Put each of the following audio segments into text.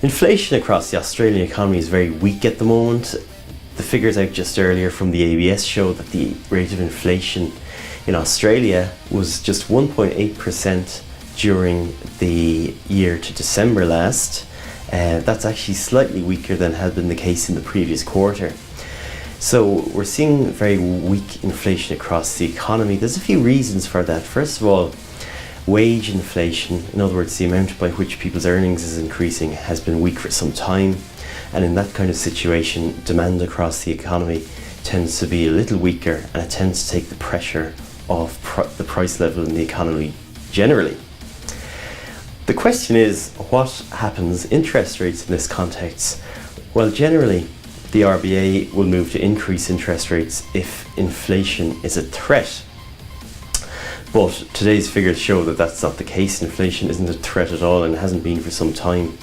Inflation across the Australian economy is very weak at the moment. The figures out just earlier from the ABS show that the rate of inflation in Australia was just 1.8% during the year to December last. That's actually slightly weaker than had been the case in the previous quarter. So we're seeing very weak inflation across the economy. There's a few reasons for that. First of all, wage inflation, in other words the amount by which people's earnings is increasing, has been weak for some time, and in that kind of situation demand across the economy tends to be a little weaker, and it tends to take the pressure off the price level in the economy generally. The question is, what happens interest rates in this context? Well, generally the RBA will move to increase interest rates if inflation is a threat. But today's figures show that that's not the case. Inflation isn't a threat at all and hasn't been for some time.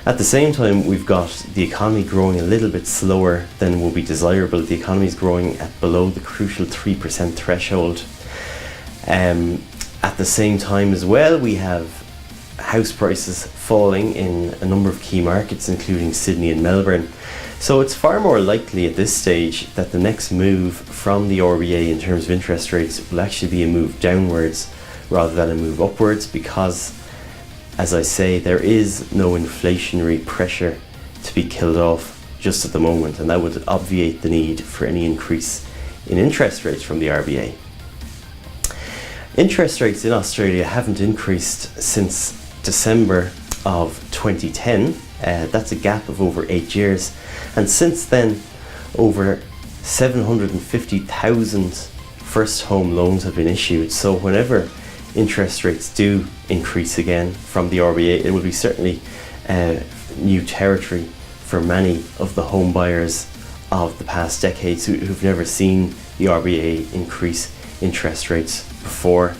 At the same time, we've got the economy growing a little bit slower than will be desirable. The economy is growing at below the crucial 3% threshold. At the same time as well, we have house prices falling in a number of key markets, including Sydney and Melbourne. So it's far more likely at this stage that the next move from the RBA in terms of interest rates will actually be a move downwards rather than a move upwards, because, as I say, there is no inflationary pressure to be killed off just at the moment, and that would obviate the need for any increase in interest rates from the RBA. Interest rates in Australia haven't increased since December of 2010. That's a gap of over 8 years, and since then over 750,000 first home loans have been issued. So whenever interest rates do increase again from the RBA, it will be certainly new territory for many of the home buyers of the past decades who've never seen the RBA increase interest rates before.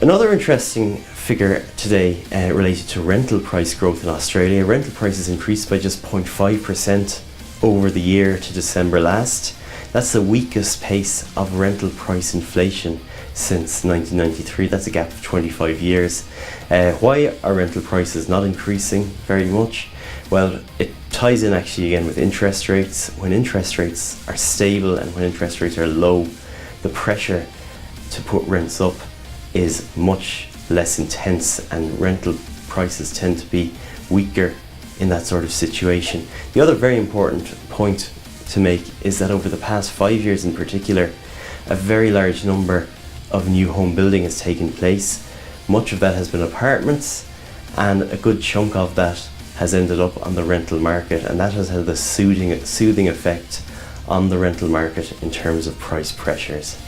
Another interesting figure today related to rental price growth in Australia. Rental prices increased by just 0.5% over the year to December last. That's the weakest pace of rental price inflation since 1993. That's a gap of 25 years. Why are rental prices not increasing very much? Well, it ties in actually again with interest rates. When interest rates are stable and when interest rates are low, the pressure to put rents up is much less intense, and rental prices tend to be weaker in that sort of situation. The other very important point to make is that over the past 5 years in particular, a very large number of new home building has taken place. Much of that has been apartments, and a good chunk of that has ended up on the rental market, and that has had a soothing effect on the rental market in terms of price pressures.